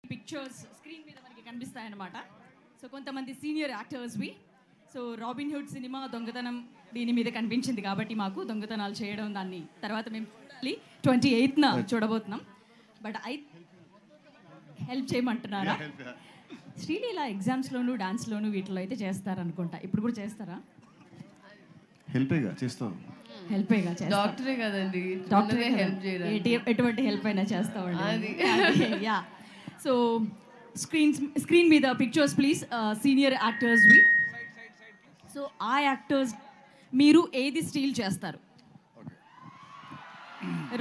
Pictures screen మీద మనకి కనిపిస్తాయన్నమాట. సో కొంతమంది సీనియర్ యాక్టర్స్వి. సో రాబిన్ హుడ్ సినిమా దొంగతనం దీని మీద కనిపించింది కాబట్టి మాకు దొంగతనాలు చేయడం దాన్ని తర్వాత మేము చూడాలి 28న చూడబోతున్నాం. బట్ హెల్ప్ చేయమంటున్నారా? శ్రీలీల ఎగ్జామ్స్లోను డాన్స్లోను వీటిలో అయితే చేస్తారనుకుంటా. ఇప్పుడు కూడా చేస్తారా? హెల్పేగా చేస్తాం. హెల్పేగా డాక్టరే కదండి, డాక్టరే హెల్ప్ చేయడానికి ఎటువంటి హెల్ప్ అయినా చేస్తామండి. యా. సో స్క్రీన్ మీద పిక్చర్స్ ప్లీజ్, సీనియర్ యాక్టర్స్వి. సో ఆ యాక్టర్స్ మీరు ఏది స్టీల్ చేస్తారు?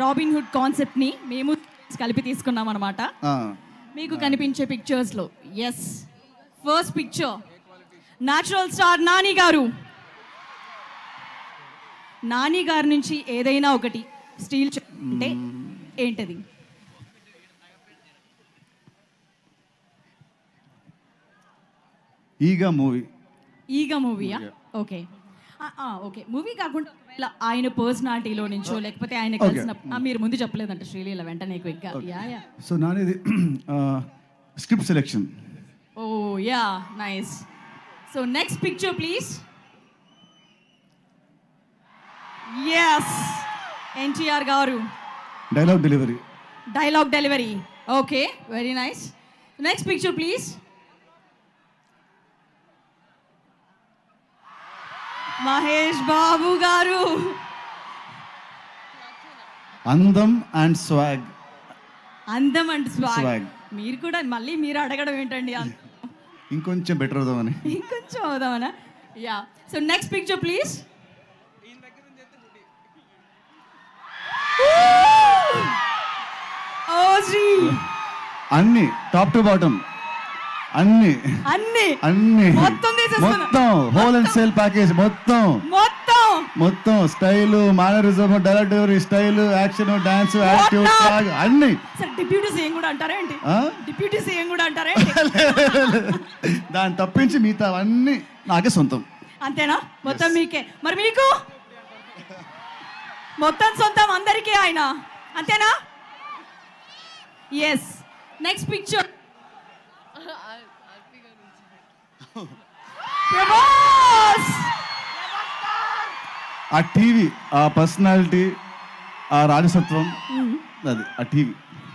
రాబిన్ హుడ్ కాన్సెప్ట్ని మేము కలిపి తీసుకున్నాం అనమాట. మీకు కనిపించే పిక్చర్స్లో yes, first picture natural star Nani garu. Nani గారి నుంచి ఏదైనా ఒకటి స్టీల్ అంటే ఏంటది? ఈగా మూవీ. ఈగా మూవీయా? Okay okay. మూవీ కాకుండా ఆయన పర్సనాలిటీలో నుంచో లేకపోతే ఆయన కలిసిన మీరు ముందు చెప్పలేదంట శ్రీలీల వెంటనే క్విక్గా. Yeah yeah. సో నానేది script selection. Oh yeah, nice. So next picture please. Yes, NTR garu. Dialogue delivery. Dialogue delivery. Okay, very nice. Next picture please. Mahesh Babu garu. అందం అండ్ స్వాగ్. అందం అండ్ స్వాగ్. స్వాగ్. మీరు కూడా మళ్ళీ మీరు అడగడం ఏంటండి? ఇంకొంచెం బెటర్ అవుదామని. ఇంకొంచెం అవుదామనా? Yeah. So next picture please. అన్ని టాప్ టు బాటమ్ అన్ని అన్ని అన్ని మొత్తం మొత్తం హోల్ అండ్ సేల్ ప్యాకేజ్ మొత్తం మొత్తం మొత్తం style, mannerism, dialogue delivery, style, action, dance, attitude, swag అన్ని. సార్ డిప్యూటీ సీఎం కూడా అంటారా ఏంటి? డిప్యూటీ సీఎం కూడా అంటారా ఏంటి? దాన్ని తప్పించి మిగతా అన్ని నాకే సొంతం. అంతేనా? మొత్తం మీకే. మరి మీకు మొత్తం సొంతం అందరికీ ఆయన, అంతేనా? ఎస్. Next picture. ఆ టీవీ, ఆ పర్సనాలిటీ, ఆ రాజసత్వం, అది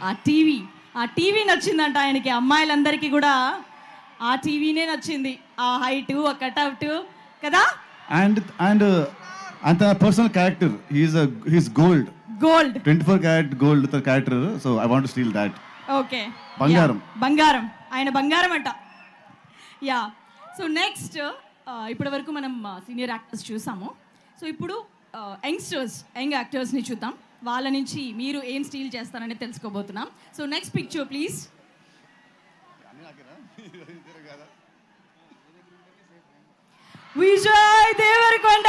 ఆ టీవీ నచ్చిందంట ఆయనకి. అమ్మాయిలందరికీ కూడా ఆ టీవీనే నచ్చింది. ఆ హైట్, ఆ కట్అవుట్ కదా. అండ్ అండ్ అంత personal character, he's gold 24 carat gold character. So I want to steal that. Okay, బంగారం. ఆయన బంగారం అంట. యా. సో నెక్స్ట్, ఇప్పటి వరకు మనం సీనియర్ యాక్టర్స్ చూసాము. సో ఇప్పుడు యంగ్ యాక్టర్స్ని చూద్దాం. వాళ్ళ నుంచి మీరు ఏం స్టీల్ చేస్తారని తెలుసుకోబోతున్నాం. So next picture please. Vijay Deverakonda.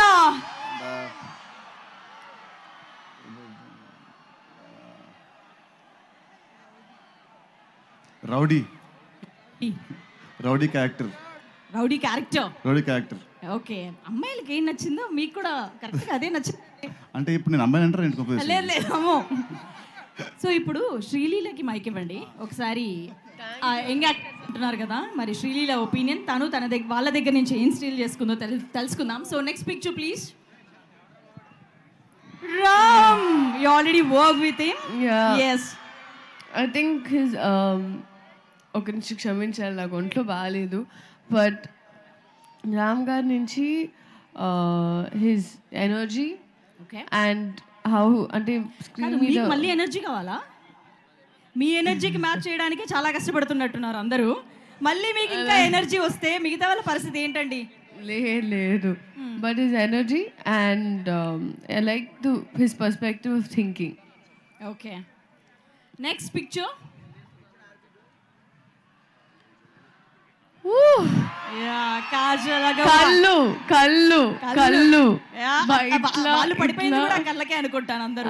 Rowdy character. Okay. అమ్మాయిలకి ఏం నచ్చిందో మీకు కూడా కరెక్ట్గా అదే నచ్చింది. అంటే ఇప్పుడు నేను అమ్మాయి అంటారా? లేదేమో. సో ఇప్పుడు శ్రీలీలకి మైక్ ఇవ్వండి ఒకసారి. యంగ్ యాక్టర్స్ అంటున్నారు కదా, మరి శ్రీలీల ఒపీనియన్, తను తన వాళ్ళ దగ్గర నుంచి ఏం స్టీల్ చేసుకుందో తెలుసుకుందాం. So next picture please. Ram, you already work with him. yes, I think his ఒక నుంచి క్షమించాలి, నాకు ఒంట్లో బాగాలేదు. బట్ రామ్ గారి నుంచి హిజ్ ఎనర్జీ అండ్ హౌ, అంటే స్క్రీన్ మీద మళ్ళీ ఎనర్జీ కావాలా? మీ ఎనర్జీకి మ్యాచ్ చేయడానికి చాలా కష్టపడుతున్నట్టున్నారు అందరూ. మళ్ళీ మీకు ఇంకా ఎనర్జీ వస్తే మిగతా వాళ్ళ పరిస్థితి ఏంటండి? లేదు. But his energy and I like his perspective of thinking. Okay. Next picture. కళ్ళు పడిపోయింది కూడా కళ్ళకే అనుకుంటాను అందరూ.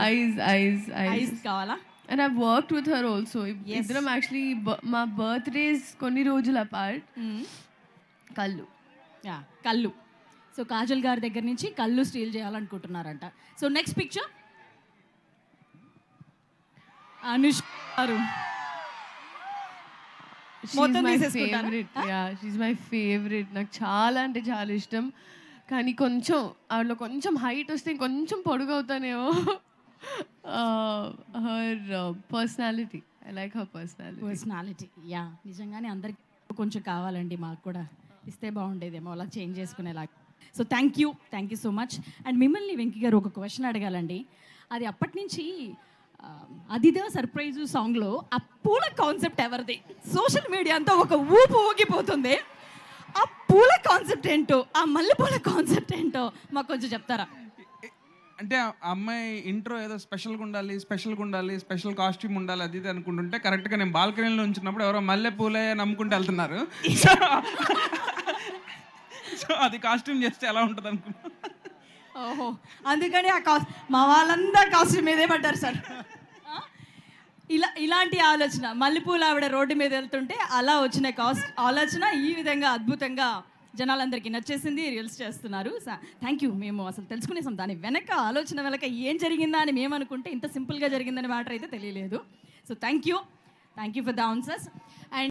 ఐస్ కావాలా? And I've worked with her also. ఇద్దరం యాక్చువల్లీ మా బర్త్డేస్ కొన్ని రోజులు అపార్ట్. కళ్ళు. సో కాజల్ గారి దగ్గర నుంచి కళ్ళు స్టీల్ చేయాలనుకుంటున్నారంట. So next picture. Anushka garu. మొత్తం మై తీసేసుకుంటారా? ఫేవరెట్. షీఈ్ మై ఫేవరెట్. నాకు చాలా అంటే చాలా ఇష్టం. కానీ కొంచెం ఆవిడలో కొంచెం హైట్ వస్తే కొంచెం పొడుగవుతానేమో. Her personality, I like her personality. Yeah, నిజంగానే అందరికి కొంచెం కావాలండి, మాకు కూడా ఇస్తే బాగుండేదేమో అలా చేంజ్ చేసుకునేలా. So thank you so much. And మిమ్మల్ని వెంకీ గారు ఒక క్వశ్చన్ అడగాలండి. అది అప్పటి నుంచి అదిదా సర్ప్రైజ్ సాంగ్లో ఆ పూల కాన్సెప్ట్ ఎవరిది? సోషల్ మీడియా అంతా ఒక ఊపు ఊగిపోతుంది. ఆ పూల కాన్సెప్ట్ ఏంటో, ఆ మల్లెపూల కాన్సెప్ట్ ఏంటో మాకు కొంచెం చెప్తారా? అంటే ఆ అమ్మాయి ఇంట్రో ఏదో స్పెషల్గా ఉండాలి, స్పెషల్ కాస్ట్యూమ్ ఉండాలి, అది ఇది అనుకుంటుంటే కరెక్ట్గా నేను బాల్కనీలో ఉంచినప్పుడు ఎవరో మల్లె పూలే నమ్ముకుంటూ వెళ్తున్నారు. సో అది కాస్ట్యూమ్ చేస్తే ఎలా ఉంటుంది అనుకున్నా. ఓహో, అందుకని మా వాళ్ళందరూ కాస్ట్యూమ్ మీదే పడ్డారు సార్. ఇలాంటి ఆలోచన, మల్లెపూలు ఆవిడ రోడ్డు మీద వెళ్తుంటే అలా వచ్చిన ఆలోచన ఈ విధంగా అద్భుతంగా జనాలందరికీ నచ్చేసింది, రీల్స్ చేస్తున్నారు. Thank you. మేము అసలు తెలుసుకునేసాం దాని వెనక, ఆలోచన వెనక ఏం జరిగిందా అని మేము అనుకుంటే ఇంత సింపుల్గా జరిగిందని మ్యాటర్ అయితే తెలియలేదు. So thank you for the answers. And